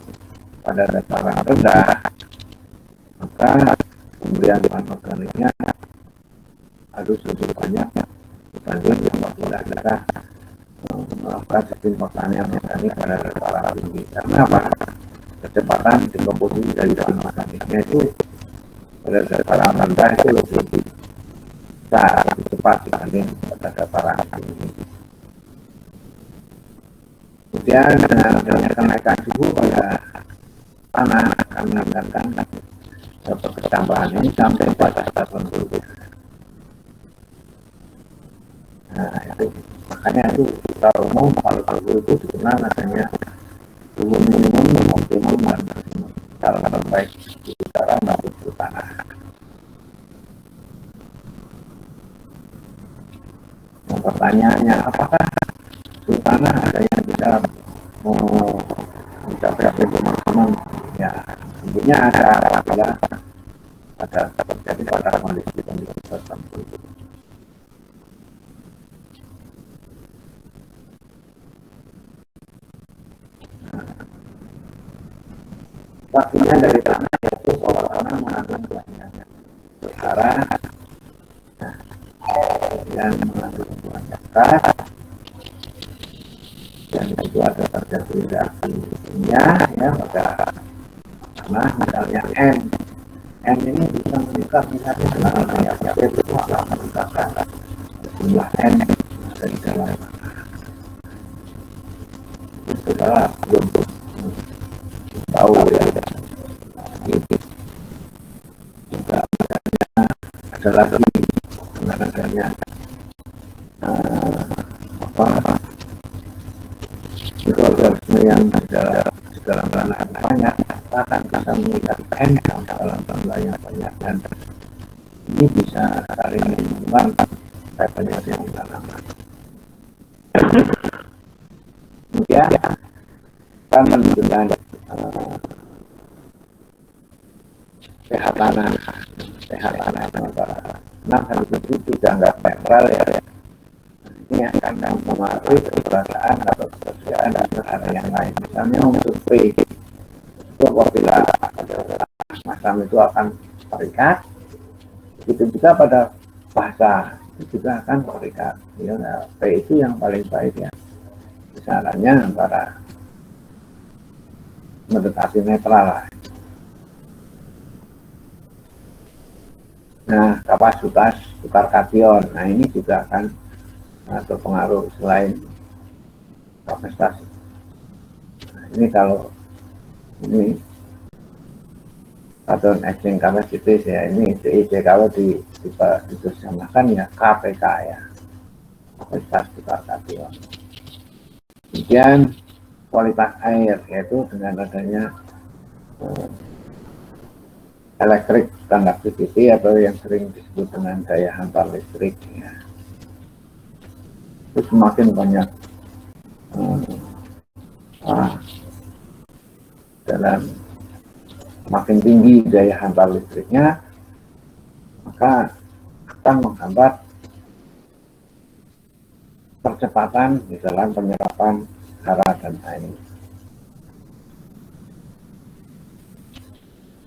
[SPEAKER 1] pada dataran rendah, maka pemberian bahan organiknya harus lebih banyak dibanding apabila kita melakukan sistem pertanian organik pada dataran tinggi. Karena apa? Kecepatan dekomposisi dari bahan organiknya itu pada dataran rendah itu lebih besar, lebih cepat dibanding pada dataran tinggi. Kemudian dengan adanya kenaikan suhu pada tanah akan meningkatkan pertambahan ini sampai batas tertentu. Nah, itu makanya itu secara umum kalau suhu itu dikenal adanya suhu minimum, optimum, dan maksimum. Cara terbaik itu cara masuk ke tanah. Nah, pertanyaannya, apakah suhu tanah ada yang bisa mencapai maksimum? Ya, tentunya ada apabila ada terjadi pada kondisi-kondisi tertentu. Waktunya dari tanah yaitu pola tanah mengandung banyak berhara dan mengandung banyak gas, dan itu ada terjadi reaksi kimia ya pada tanah, misalnya N ini bisa meningkat misalnya dengan adanya pasir itu akan meningkatkan jumlah N dari dalam setelah belum tahu ya. Juga ada lagi dengan adanya mikroorganisme yang di dalam tanah banyak akan bisa meningkatkan dalam jumlah yang banyak, dan ini bisa saling menyumbang banyak yang tanaman. Kemudian kita menunjukkan pH tanah nah harus itu sudah nggak netral ya. Ini akan mempengaruhi keberadaan atau ketersediaan dari yang lain. Misalnya untuk P itu apabila masam itu akan terikat, itu juga pada bahasa itu juga akan terikat. Ya, nah, P itu yang paling baik ya. Misalnya antara mendekati netral lah. Nah, kapasitas tukar kation, nah ini juga akan berpengaruh selain kapasitas. Nah, ini kalau ini cation exchange capacity ya, ini CIC kalau diterjemahkan ya KPK ya, kapasitas tukar kation. Kemudian kualitas air yaitu dengan adanya electric conductivity atau yang sering disebut dengan daya hantar listrik ya. Itu semakin banyak dalam makin tinggi daya hantar listriknya, maka akan menghambat percepatan di dalam penyerapan hara dan air.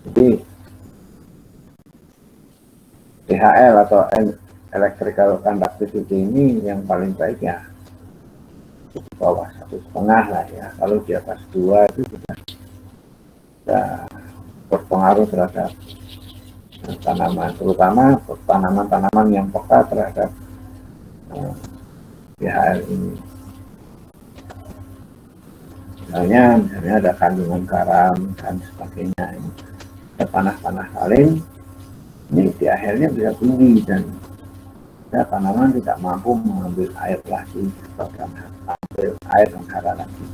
[SPEAKER 1] Jadi DHL atau electrical conductivity ini yang paling baik ya di bawah 1,5 lah ya. Kalau di atas 2 itu sudah berpengaruh terhadap tanaman, terutama tanaman-tanaman yang peka terhadap DHL ini. Misalnya ada kandungan garam dan sebagainya. Ada tanah-tanah lain, ini DHL-nya bisa tinggi dan ya, tanaman tidak mampu mengambil air lagi, bahkan ambil air yang hara lagi.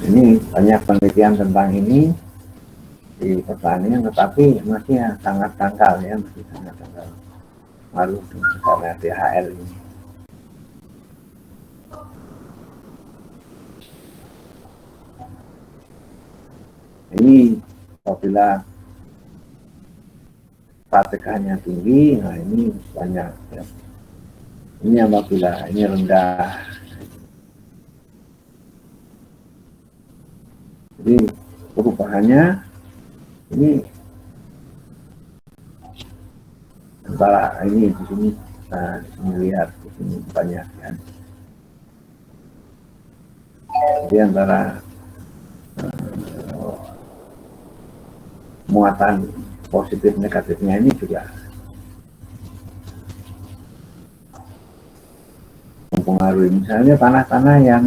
[SPEAKER 1] Ini banyak penelitian tentang ini di pertanian, tetapi masih sangat dangkal ya, masih sangat dangkal. Malu karena DHL ini. Ini apabila pH-nya tinggi, nah ini banyak ya. Ini apabila ini rendah. Jadi perubahannya ini Antara ini di sini, nah, di sini lihat di sini banyak kan. Jadi antara muatan positif negatifnya ini juga mempengaruhi. Misalnya tanah-tanah yang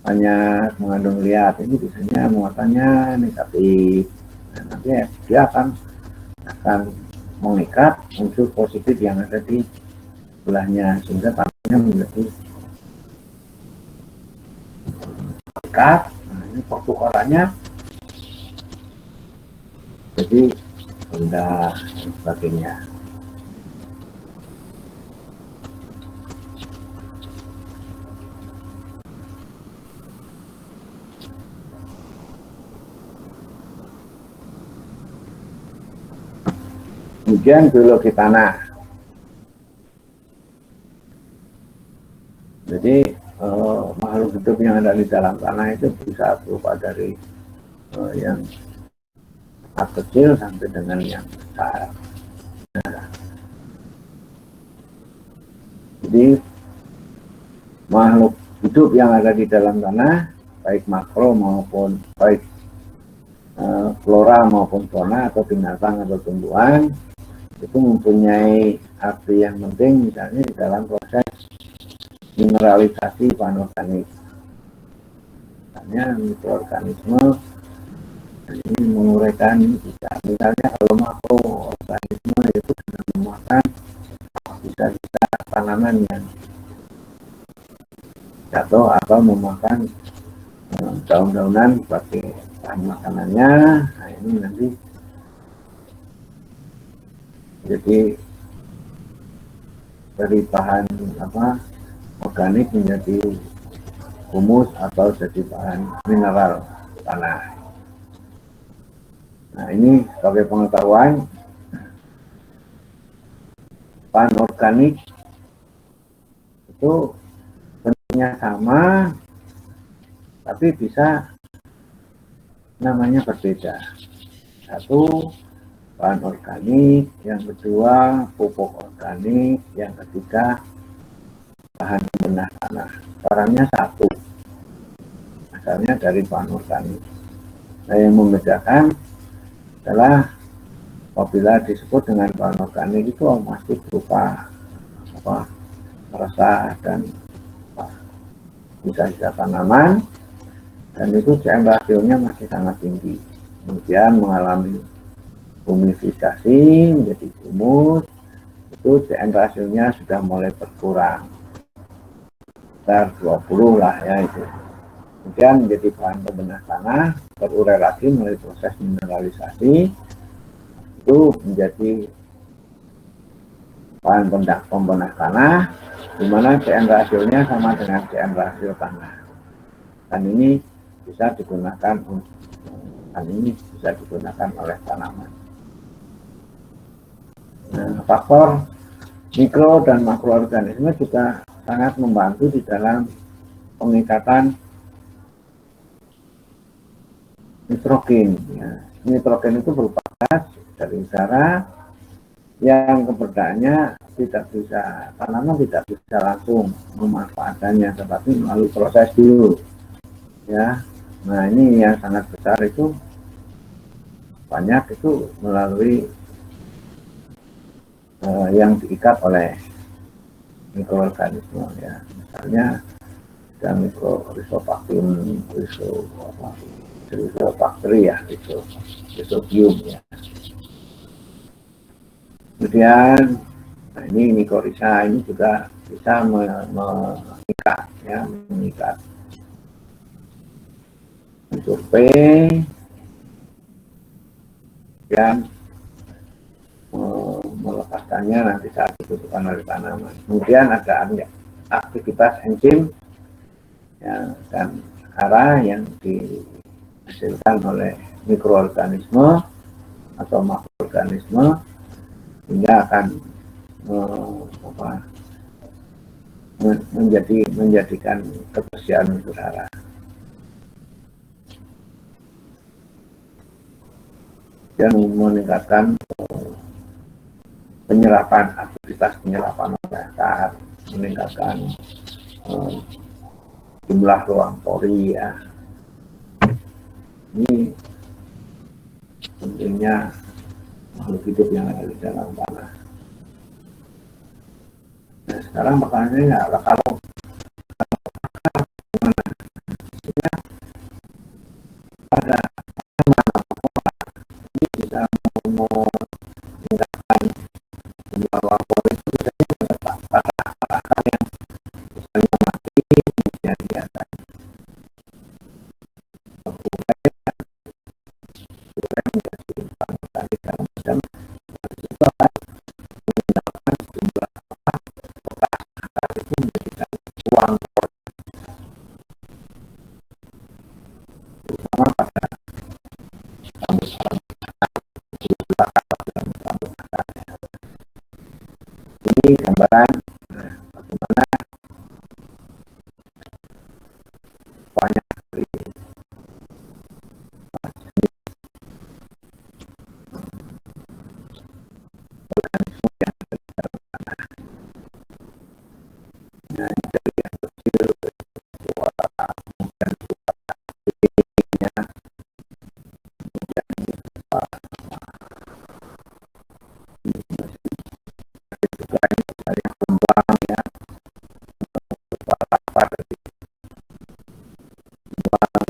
[SPEAKER 1] banyak mengandung liat ini biasanya muatannya negatif. Nah, nanti dia akan mengikat unsur positif yang ada di sebelahnya sehingga tanahnya menjadi ikat. Nah, ini pertukarannya jadi rendah dan sebagainya. Kemudian biologi tanah. Jadi makhluk hidup yang ada di dalam tanah itu bisa berupa dari yang kecil sampai dengan yang besar. Nah, jadi makhluk hidup yang ada di dalam tanah, baik makro maupun baik flora maupun fauna atau binatang atau tumbuhan, itu mempunyai arti yang penting misalnya di dalam proses mineralisasi bahan organik. Misalnya mikroorganisme ini menguraikan bisa. Misalnya kalau makro organisme itu sudah memakan bisa tanaman yang jatuh atau memakan daun-daunan sebagai bahan makanannya. Nah, ini nanti jadi dari bahan organik menjadi humus atau jadi bahan mineral tanah. Nah, ini sebagai pengetahuan, bahan organik itu bentuknya sama tapi bisa namanya berbeda. Satu bahan organik, yang kedua pupuk organik, yang ketiga bahan pembenah tanah. Barangnya satu, asalnya dari bahan organik. Nah, yang membedakan adalah apabila disebut dengan bahan organik itu masih berupa resah dan sisa-sisa tanaman, dan itu CM rasionya masih sangat tinggi. Kemudian mengalami humifikasi menjadi humus, itu CM rasionya sudah mulai berkurang, sekitar 20 lah ya itu. Kemudian menjadi bahan pembenah tanah, terurai lagi melalui proses mineralisasi, itu menjadi bahan pembenah tanah, di mana CM rasionya sama dengan CM rasio tanah. Dan ini bisa digunakan oleh tanaman. Nah, faktor mikro dan makroorganisme juga sangat membantu di dalam pengikatan nitrogen. Ya. Nitrogen itu berupa gas dari udara yang keberadaannya tidak bisa, tanaman tidak bisa langsung memanfaatkannya, tetapi melalui proses dulu. Ya, nah ini yang sangat besar itu banyak itu melalui yang diikat oleh mikroorganisme ya, misalnya ada Rhizobacterium, Rhizobacteri ya, Rhizobium ya. Kemudian nah ini Mycorrhiza ini juga bisa mengikat ya, mengikat. Survei dan melepaskannya nanti saat dibutuhkan oleh tanaman. Kemudian ada aktivitas enzim ya, dan arah yang dihasilkan oleh mikroorganisme atau makroorganisme hingga akan menjadikan kebersihan udara. Dan meningkatkan penyerapan, aktivitas penyerapan akar, meningkatkan jumlah ruang pori ya. Ini pentingnya makhluk hidup yang ada di dalam tanah. Nah, sekarang pertanyaannya ya, kalau pada ini bisa meningkatkan jumlah ruang pori itu biasanya pada akar yang misalnya mati kemudian dia akan menjadi tadi dalam dan itu akan meningkatkan jumlah akar itu menjadikan ruang pori terutama pada rambut rambut akarnya. Ini gambaran bagaimana banyak dari organisme yang ada di dalam tanah. Nah, dari yang kecil, tua, kemudian tua, kemudian juga dari yang kembang ya, apa dari kembang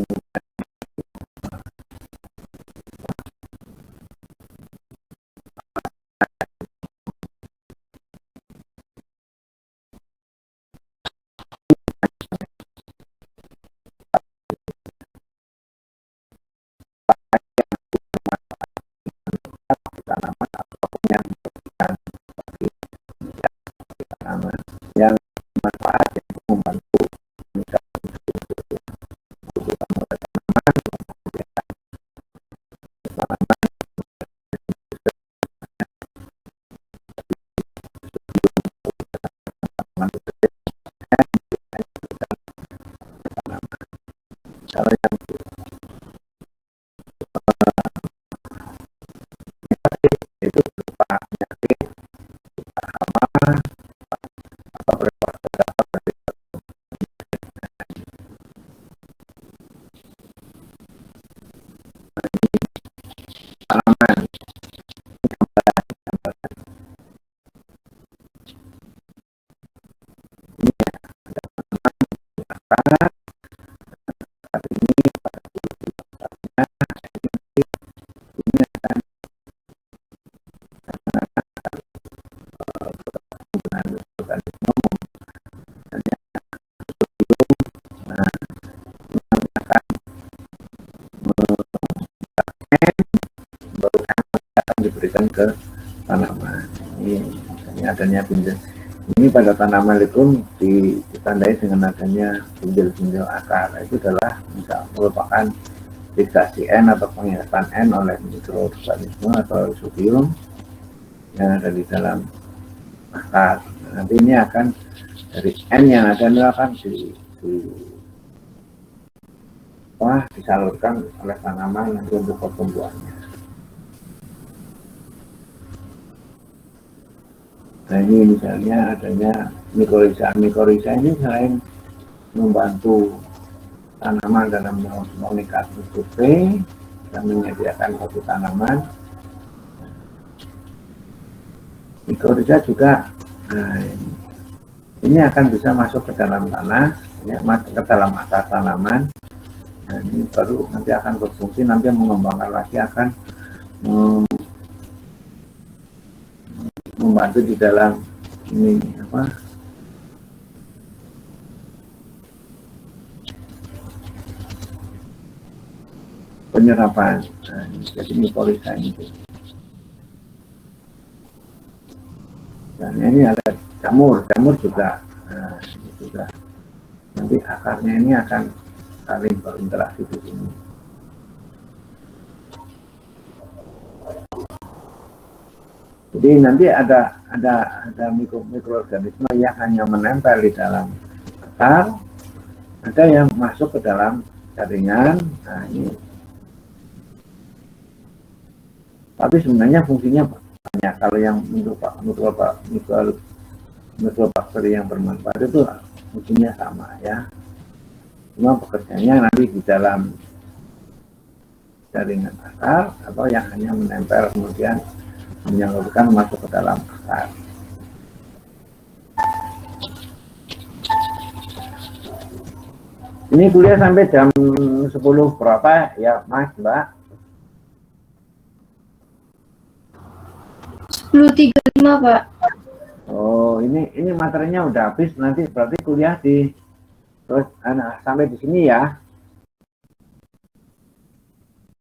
[SPEAKER 1] tanaman apapun yang memberikan bagi tanaman yang manfaat yang membantu meningkatkan tanaman kalau yang itu berupa penyakit hama atau berasal dari tanaman ini karena saat ini pada ini akan penggunaan organisme nah, akan baru akan diberikan ke tanaman. Ini misalnya adanya pinjil. Ini pada tanaman itu ditandai dengan adanya pinjil-pinjil akar. Itu adalah merupakan fixasi N atau penghirasan N oleh mikroorganisme atau residium yang ada di dalam akar. Nanti ini akan dari N yang ada itu akan disalurkan oleh tanaman nanti untuk pertumbuhannya. Nah ini misalnya adanya mikoriza. Mikoriza ini selain membantu tanaman dalam mengikat struktur dan menyediakan satu tanaman, mikoriza juga ini akan bisa masuk ke dalam tanah, ya, masuk ke dalam akar tanaman. Nah, ini baru nanti akan berfungsi, nanti mengembangkan lagi akan membantu di dalam ini apa penyerapan. Nah, jadi mikoriza itu. Dan ini ada jamur juga. Nah, ini juga nanti akarnya ini akan saling berinteraksi di sini. Jadi nanti ada mikroorganisme yang hanya menempel di dalam akar, ada yang masuk ke dalam jaringan. Nah, ini. Tapi sebenarnya fungsinya hanya kalau yang mutual bakteri yang bermanfaat itu fungsinya sama ya. Cuma pekerjaannya nanti di dalam jaringan akar atau yang hanya menempel kemudian menyalurkan masuk ke dalam akar. Ini kuliah sampai jam 10 berapa ya Mas, Mbak?
[SPEAKER 2] 10.35 Pak.
[SPEAKER 1] Oh, ini materinya udah habis, nanti berarti kuliah di terus sampai di sini ya.